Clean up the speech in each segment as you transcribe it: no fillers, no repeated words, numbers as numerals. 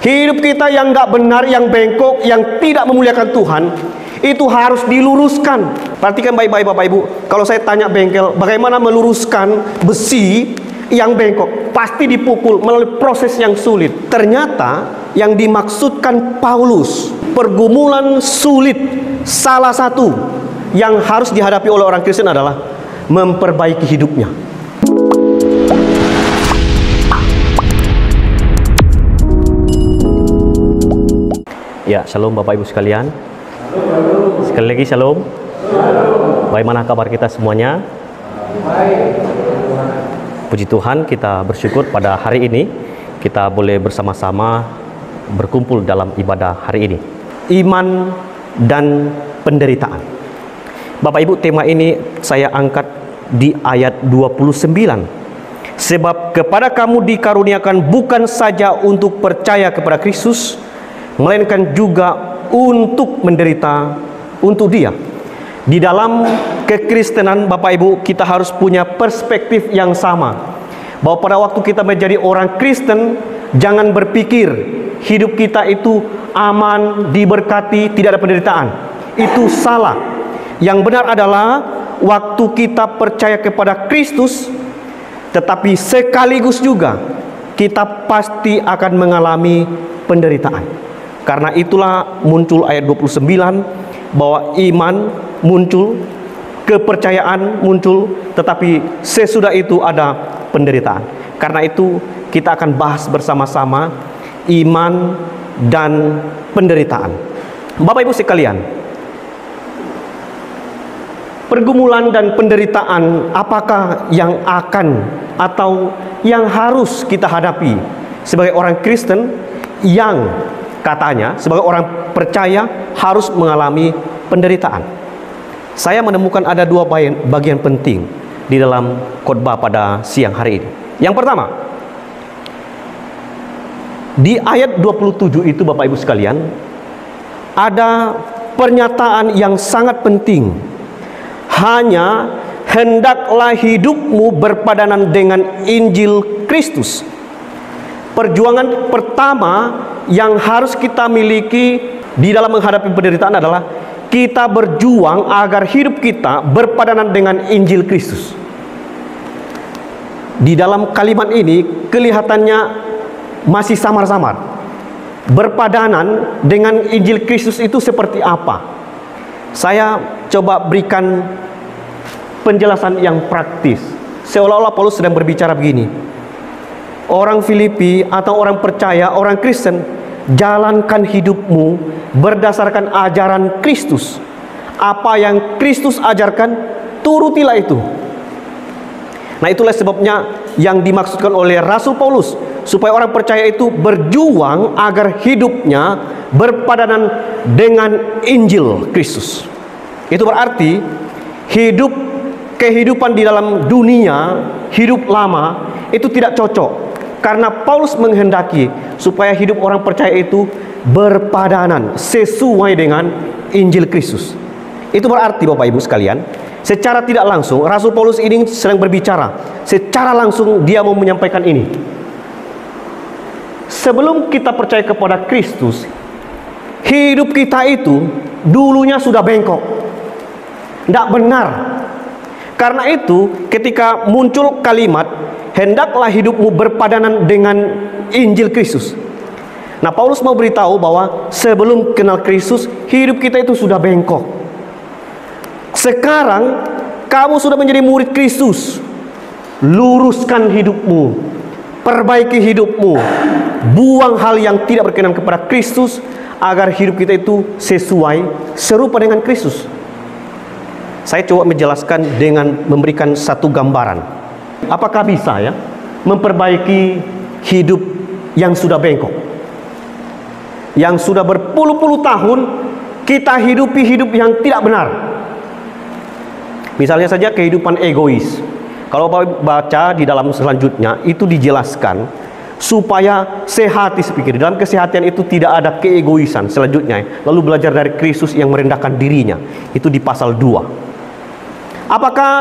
Hidup kita yang nggak benar, yang bengkok, yang tidak memuliakan Tuhan, itu harus diluruskan. Perhatikan baik-baik Bapak Ibu. Kalau saya tanya bengkel, bagaimana meluruskan besi yang bengkok? Pasti dipukul melalui proses yang sulit. Ternyata yang dimaksudkan Paulus, pergumulan sulit, salah satu yang harus dihadapi oleh orang Kristen adalah memperbaiki hidupnya. Ya, shalom Bapak Ibu sekalian. Sekali lagi shalom. Bagaimana kabar kita semuanya? Puji Tuhan, kita bersyukur pada hari ini kita boleh bersama-sama berkumpul dalam ibadah hari ini. Iman dan penderitaan. Bapak Ibu, tema ini saya angkat di ayat 29. Sebab kepada kamu dikaruniakan bukan saja untuk percaya kepada Kristus, melainkan juga untuk menderita untuk Dia. Di dalam kekristenan Bapak Ibu, kita harus punya perspektif yang sama, bahwa pada waktu kita menjadi orang Kristen, jangan berpikir hidup kita itu aman, diberkati, tidak ada penderitaan. Itu salah. Yang benar adalah waktu kita percaya kepada Kristus, tetapi sekaligus juga kita pasti akan mengalami penderitaan. Karena itulah muncul ayat 29, bahwa iman muncul, kepercayaan muncul, tetapi sesudah itu ada penderitaan. Karena itu kita akan bahas bersama-sama iman dan penderitaan. Bapak Ibu sekalian, pergumulan dan penderitaan apakah yang akan atau yang harus kita hadapi sebagai orang Kristen yang katanya sebagai orang percaya harus mengalami penderitaan? Saya menemukan ada dua bagian penting di dalam khotbah pada siang hari ini. Yang pertama, di ayat 27 itu Bapak Ibu sekalian, ada pernyataan yang sangat penting. Hanya hendaklah hidupmu berpadanan dengan Injil Kristus. Perjuangan pertama yang harus kita miliki di dalam menghadapi penderitaan adalah kita berjuang agar hidup kita berpadanan dengan Injil Kristus. Di dalam kalimat ini kelihatannya masih samar-samar. Berpadanan dengan Injil Kristus itu seperti apa? Saya coba berikan penjelasan yang praktis. Seolah-olah Paulus sedang berbicara begini. Orang Filipi atau orang percaya, orang Kristen, jalankan hidupmu berdasarkan ajaran Kristus. Apa yang Kristus ajarkan, turutilah itu. Nah, itulah sebabnya yang dimaksudkan oleh Rasul Paulus, supaya orang percaya itu berjuang agar hidupnya berpadanan dengan Injil Kristus. Itu berarti kehidupan di dalam dunia, hidup lama, itu tidak cocok. Karena Paulus menghendaki supaya hidup orang percaya itu berpadanan sesuai dengan Injil Kristus. Itu berarti Bapak Ibu sekalian, secara tidak langsung Rasul Paulus ini sedang berbicara. Secara langsung dia mau menyampaikan ini. Sebelum kita percaya kepada Kristus, hidup kita itu dulunya sudah bengkok, tidak benar. Karena itu ketika muncul kalimat hendaklah hidupmu berpadanan dengan Injil Kristus. Nah, Paulus mau beritahu bahwa sebelum kenal Kristus, hidup kita itu sudah bengkok. Sekarang kamu sudah menjadi murid Kristus. Luruskan hidupmu, perbaiki hidupmu, buang hal yang tidak berkenan kepada Kristus, agar hidup kita itu serupa dengan Kristus. Saya coba menjelaskan dengan memberikan satu gambaran. Apakah bisa ya memperbaiki hidup yang sudah bengkok, yang sudah berpuluh-puluh tahun kita hidupi hidup yang tidak benar? Misalnya saja kehidupan egois. Kalau Bapak baca di dalam selanjutnya itu dijelaskan supaya sehat dipikir. Dalam kesehatan itu tidak ada keegoisan. Selanjutnya lalu belajar dari Kristus yang merendahkan dirinya. Itu di pasal 2. Apakah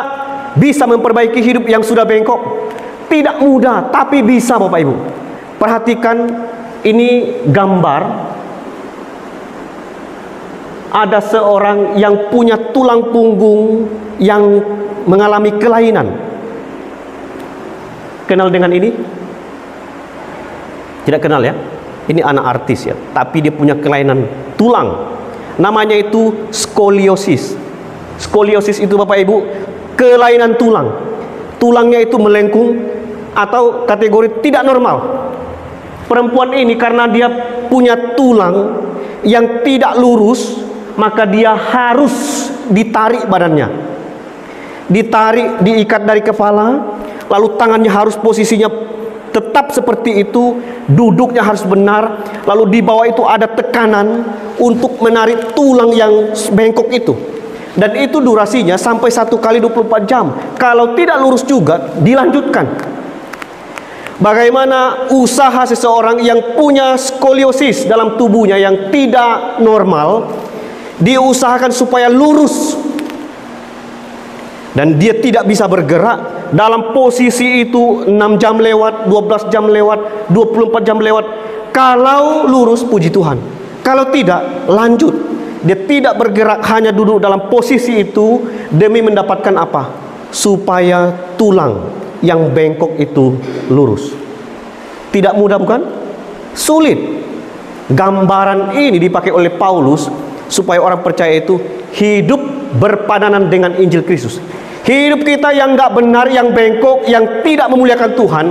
bisa memperbaiki hidup yang sudah bengkok? Tidak mudah, tapi bisa Bapak Ibu. Perhatikan ini gambar ada seorang yang punya tulang punggung yang mengalami kelainan. Kenal dengan ini? Tidak kenal ya? Ini anak artis ya, tapi dia punya kelainan tulang. Namanya itu skoliosis. Skoliosis itu Bapak Ibu, kelainan tulang. Tulangnya itu melengkung atau kategori tidak normal. Perempuan ini karena dia punya tulang yang tidak lurus, maka dia harus ditarik badannya. Ditarik, diikat dari kepala, lalu tangannya harus posisinya tetap seperti itu, duduknya harus benar, lalu di bawah itu ada tekanan untuk menarik tulang yang bengkok itu. Dan itu durasinya sampai 1 kali 24 jam. Kalau tidak lurus juga, dilanjutkan. Bagaimana usaha seseorang yang punya skoliosis dalam tubuhnya yang tidak normal, diusahakan supaya lurus. Dan dia tidak bisa bergerak dalam posisi itu 6 jam lewat, 12 jam lewat, 24 jam lewat. Kalau lurus, puji Tuhan. Kalau tidak, lanjut. Dia tidak bergerak, hanya duduk dalam posisi itu demi mendapatkan apa? Supaya tulang yang bengkok itu lurus. Tidak mudah bukan? Sulit. Gambaran ini dipakai oleh Paulus supaya orang percaya itu hidup berpadanan dengan Injil Kristus. Hidup kita yang nggak benar, yang bengkok, yang tidak memuliakan Tuhan,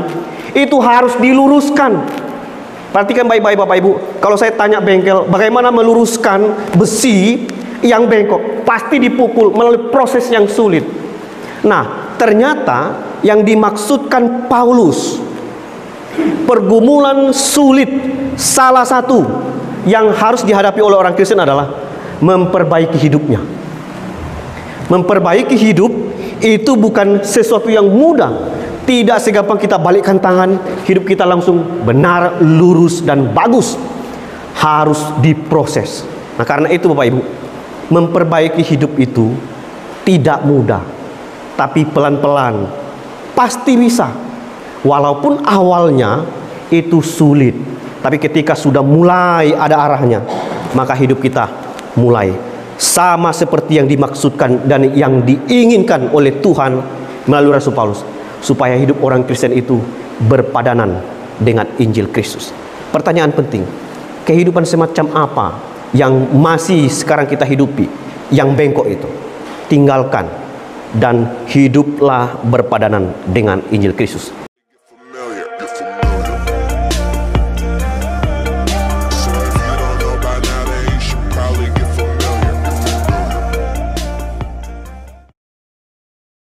itu harus diluruskan. Perhatikan baik-baik Bapak Ibu. Kalau saya tanya bengkel, bagaimana meluruskan besi yang bengkok? Pasti dipukul melalui proses yang sulit. Nah, ternyata yang dimaksudkan Paulus, pergumulan sulit, salah satu yang harus dihadapi oleh orang Kristen adalah memperbaiki hidupnya. Memperbaiki hidup itu bukan sesuatu yang mudah. Tidak segampang kita balikkan tangan, hidup kita langsung benar, lurus, dan bagus. Harus diproses. Nah, karena itu Bapak Ibu, memperbaiki hidup itu tidak mudah, tapi pelan-pelan pasti bisa. Walaupun awalnya itu sulit, tapi ketika sudah mulai ada arahnya, maka hidup kita mulai sama seperti yang dimaksudkan dan yang diinginkan oleh Tuhan melalui Rasul Paulus, supaya hidup orang Kristen itu berpadanan dengan Injil Kristus. Pertanyaan penting, kehidupan semacam apa yang masih sekarang kita hidupi, yang bengkok itu? Tinggalkan dan hiduplah berpadanan dengan Injil Kristus.